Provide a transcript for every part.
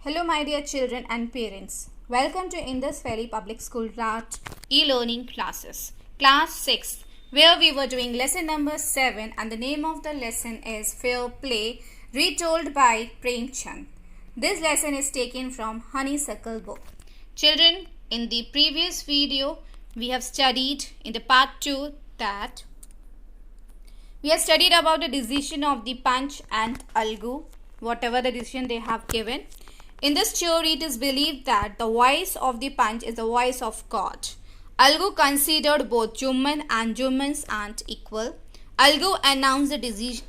Hello my dear children and parents. Welcome to Indus Valley Public School Art e-learning classes. Class 6 where we were doing lesson number 7 and the name of the lesson is Fair Play retold by Premchand. This lesson is taken from Honeysuckle book. Children, in the previous video we have studied in the part 2 that we have studied about the decision of the Panch and Algu, whatever the decision they have given. In this theory, it is believed that the voice of the Panch is the voice of God. Algu considered both Jumman and Jumman's aunt equal. Algu announced the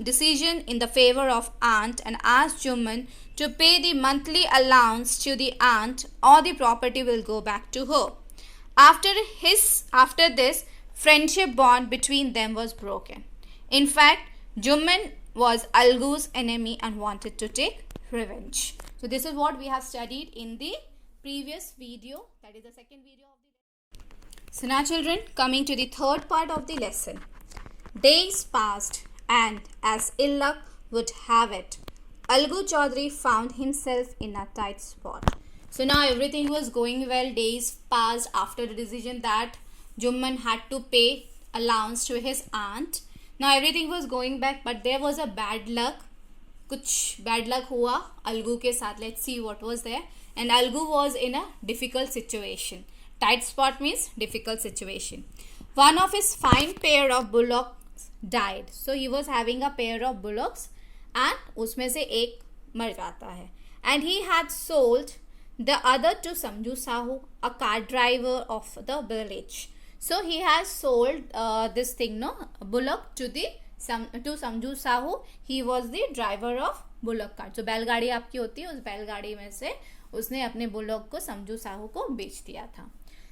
decision in the favor of aunt and asked Jumman to pay the monthly allowance to the aunt or the property will go back to her. After this, friendship bond between them was broken. In fact, Jumman was Algu's enemy and wanted to take revenge. So this is what we have studied in the previous video, that is the second video of the lesson. So now children, coming to the third part of the lesson. Days passed and as ill luck would have it, Algu Chaudhary found himself in a tight spot. So now everything was going well. Days passed after the decision that Jumman had to pay allowance to his aunt. Now everything was going back, but there was a bad luck. कुछ bad luck हुआ अलगू के साथ. Let's see what was there. And Algu was in a difficult situation. Tight spot means difficult situation. One of his fine pair of bullocks died. So he was having a pair of bullocks and उसमें से एक मर जाता है. And he had sold the other to Samju Sahu, a car driver of the village. So he has sold this thing, bullock to Samju Sahu. He was the driver of bullock cart. So बैलगाड़ी आपकी होती है, उस बैलगाड़ी में से उसने अपने bullock को समजू साहू को बेच दिया था.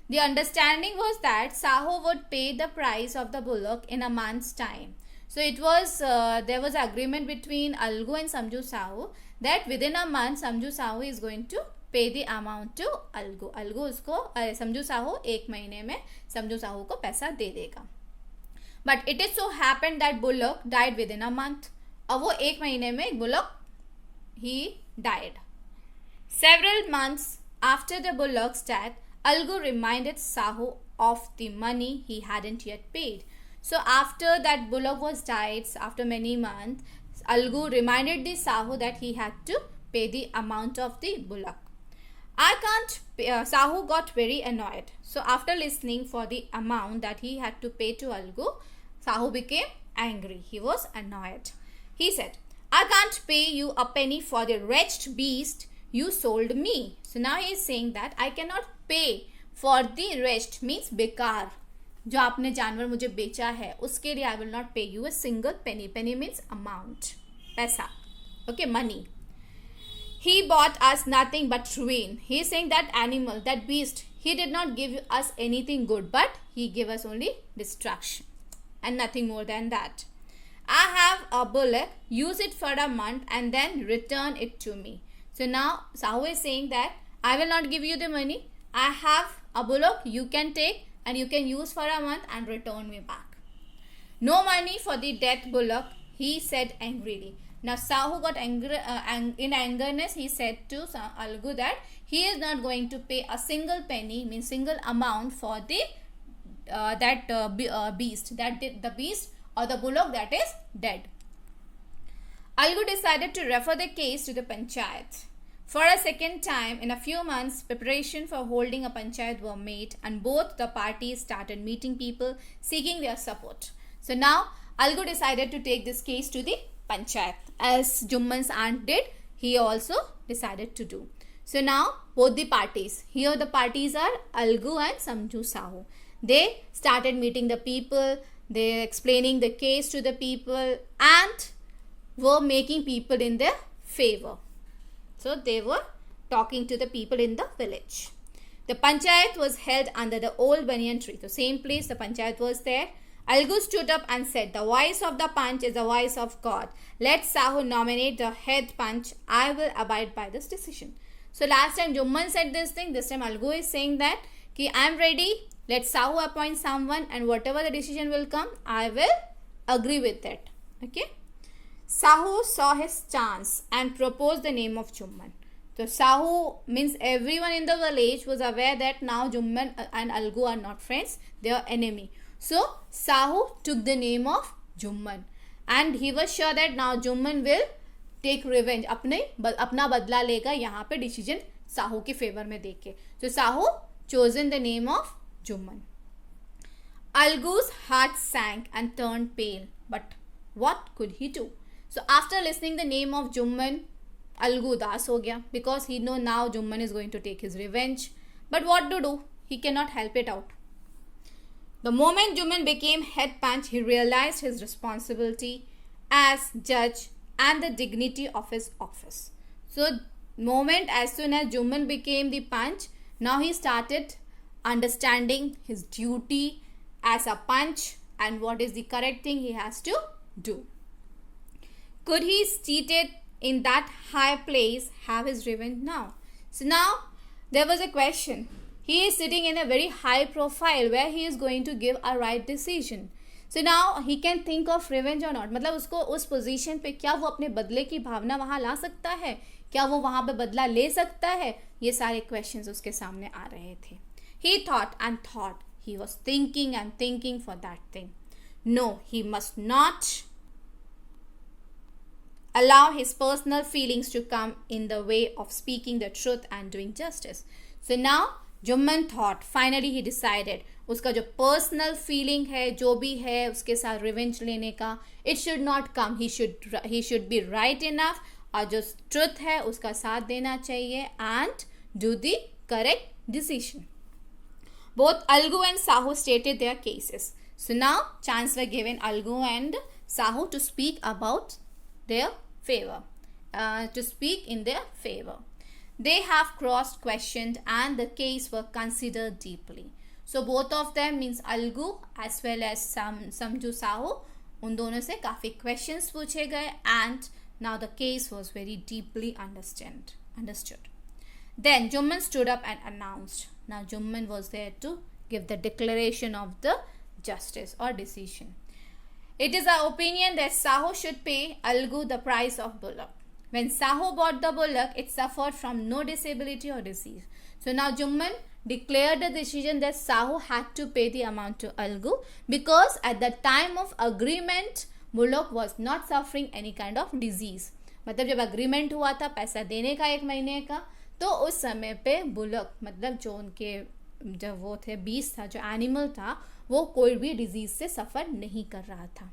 The understanding was that Sahu would pay the price of the bullock in a month's time. So it was there was agreement between Algu and Samju Sahu that within a month Samju Sahu is going to pay the amount to Algu. Algu उसको समझू साहू एक महीने में समझू साहू को पैसा दे देगा. But it is so happened that bullock died within a month. अब वो एक महीने में bullock he died. Several months after the bullock's death, Algu reminded Sahu of the money he hadn't yet paid. So after that bullock was died, after many months, Algu reminded the Sahu that he had to pay the amount of the bullock. Sahu got very annoyed. So after listening for the amount that he had to pay to Algu, Sahu became angry. He was annoyed. He said, I can't pay you a penny for the wretched beast you sold me. So now he is saying that I cannot pay for the wretched means बेकार. जो आपने जानवर मुझे बेचा है उसके लिए I will not pay you a single penny. Penny means amount. पैसा. Okay, money. He bought us nothing but ruin. He is saying that animal, that beast, he did not give us anything good, but he gave us only destruction and nothing more than that. I have a bullock, use it for a month and then return it to me. So now Sahu is saying that I will not give you the money. I have a bullock, you can take and you can use for a month and return me back. No money for the dead bullock, he said angrily. Now Sahu got angry, in angerness he said to Algu that he is not going to pay a single penny, means single amount for the beast, the beast or the bullock that is dead. Algu decided to refer the case to the panchayat. For a second time in a few months, preparation for holding a panchayat were made and both the parties started meeting people seeking their support. So now Algu decided to take this case to the panchayat. As Jumman's aunt did, he also decided to do. So now both the parties, here the parties are Algu and Samju Sahu. They started meeting the people, they explaining the case to the people and were making people in their favor. So they were talking to the people in the village. The panchayat was held under the old banyan tree. So same place the panchayat was there. Algu stood up and said, the voice of the Panch is the voice of God. Let Sahu nominate the head Panch. I will abide by this decision. So last time Jumman said this thing. This time Algu is saying that I am ready. Let Sahu appoint someone and whatever the decision will come, I will agree with it. Okay. Sahu saw his chance and proposed the name of Jumman. So Sahu means everyone in the village was aware that now Jumman and Algu are not friends, they are enemy. So Sahu took the name of Jumman and he was sure that now Jumman will take revenge, अपना बदला लेगा यहाँ पे decision Sahu के favour में देके. So Sahu chosen the name of Jumman. Algu's heart sank and turned pale, but what could he do? So after listening the name of Jumman, Algu उदास हो गया because he know now Jumman is going to take his revenge. But what to do? He cannot help it out. The moment Jumman became head punch, he realized his responsibility as judge and the dignity of his office. So moment as soon as Jumman became the punch, now he started understanding his duty as a punch and what is the correct thing he has to do. Could he seated in that high place have his revenge now? So now there was a question. He is sitting in a very high profile where he is going to give a right decision. So now he can think of revenge or not. मतलब उसको उस position पे क्या वो अपने बदले की भावना वहाँ ला सकता है, क्या वो वहाँ पे बदला ले सकता है, ये सारे क्वेश्चंस उसके सामने आ रहे थे. He thought and thought. He was thinking and thinking for that thing. No, he must not allow his personal feelings to come in the way of speaking the truth and doing justice. So now Jumman thought, finally he decided, उसका जो personal feeling है जो भी है उसके साथ revenge लेने का, it should not come. He should be right enough और जो ट्रुथ है उसका साथ देना चाहिए and do the correct decision. Both Algu and Sahu stated their cases. So now chance were given Algu and Sahu to speak about their favor, to speak in their favor. They have cross-questioned and the case were considered deeply. So both of them means Algu as well as Samju Sahu, उन दोनों से काफ़ी questions पूछे गए and now the case was very deeply understood. Then Jumman stood up and announced. Now Jumman was there to give the declaration of the justice or decision. It is our opinion that Sahu should pay Algu the price of bullock. When Sahu bought the bullock, it suffered from no disability or disease. So now Jumman declared the decision that Sahu had to pay the amount to Algu because at the time of agreement, bullock was not suffering any kind of disease. मतलब जब agreement हुआ था पैसा देने का 1 महीने का, तो उस समय पे बुलक मतलब जो उनके जब वो थे बीस था जो एनिमल था वो कोई भी डिजीज से सफ़र नहीं कर रहा था.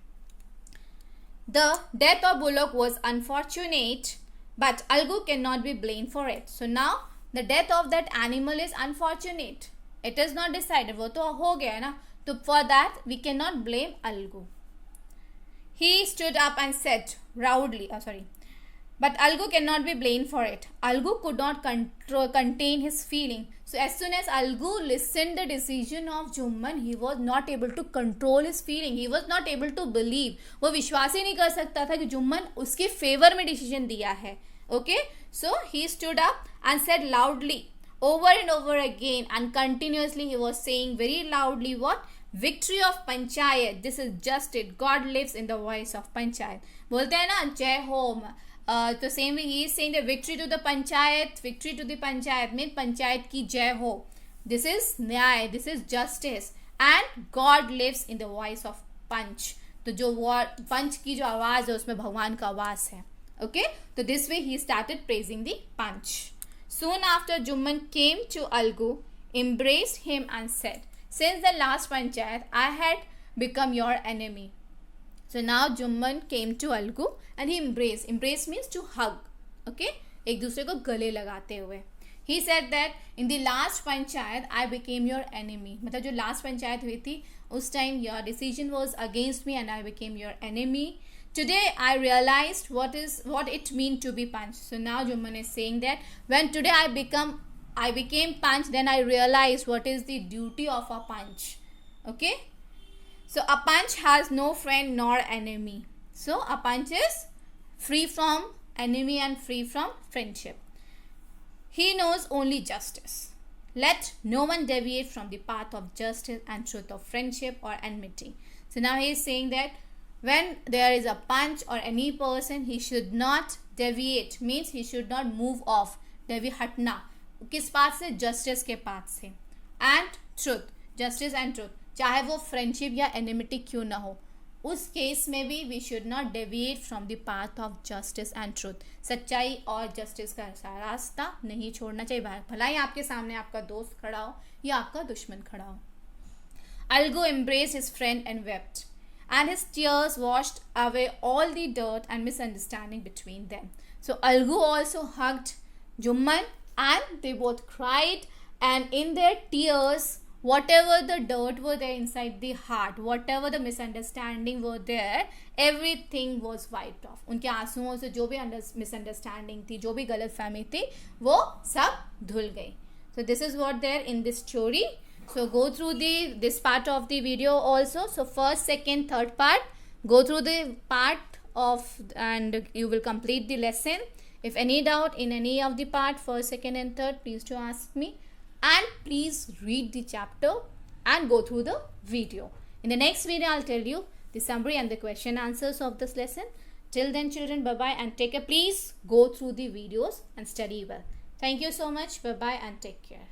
The death of bullock was unfortunate, but Algu cannot be blamed for it. So now the death of that animal is unfortunate. It is not decided. वो तो हो गया ना. तो for that we cannot blame Algu. He stood up and said loudly, but Algu cannot be blamed for it. Algu could not contain his feeling. So as soon as Algu listened the decision of Jumman, he was not able to control his feeling. He was not able to believe. वो विश्वास ही नहीं कर सकता था कि जुम्मन उसके favour में decision दिया है. Okay, so he stood up and said loudly, over and over again and continuously he was saying very loudly what? Victory of Panchayat. This is just it. God lives in the voice of Panchayat. बोलते हैं ना जय हो. तो same way he is saying the victory to the panchayat. Victory to the panchayat mean panchayat की जय हो. दिस इज nyay, this is justice and God lives in the voice of panch. तो जो पंच की जो आवाज है उसमें भगवान का आवाज है. ओके, तो this way he started praising the panch. Soon after Jumman came to Algu, embraced him and said, since the last panchayat I had become your enemy. So now Jumman came to Algu and he embraced. Embrace means to hug. Okay, एक दूसरे को गले लगाते हुए. He said that in the last panchayat I became your enemy. मतलब जो last panchayat हुई थी उस time your decision was against me and I became your enemy. Today I realized what it mean to be punch. So now Jumman is saying that when today I became punch, then I realized what is the duty of a punch. Okay, so a punch has no friend nor enemy. So a punch is free from enemy and free from friendship. He knows only justice. Let no one deviate from the path of justice and truth of friendship or enmity. So now he is saying that when there is a punch or any person, he should not deviate, means he should not move off deviate हटना किस path से, justice के path से, and truth, justice and truth, चाहे वो friendship या एनिमिटी क्यों ना हो, उस केस में भी we should not deviate from the path of justice and truth. सच्चाई और जस्टिस का रास्ता नहीं छोड़ना चाहिए, भला ही आपके सामने आपका दोस्त खड़ा हो या आपका दुश्मन खड़ा हो। Algo embraced his friend and wept, and his tears washed away all the dirt and misunderstanding between them. So Algo also hugged Jumman, and they both cried, and in their tears, whatever the dirt were there inside the heart, whatever the misunderstanding were there, everything was wiped off. उनके आंसुओं से जो भी misunderstanding थी, जो भी गलतफहमी थी, वो सब धुल गई. So this is what there in this story. So go through this part of the video also. So first, second, third part, go through the part of, and you will complete the lesson. If any doubt in any of the part, first, second and third, please to ask me, and please read the chapter and go through the video. In the next video, I'll tell you the summary and the question answers of this lesson. Till then, children, bye bye and take care. Please go through the videos and study well. Thank you so much. Bye bye and take care.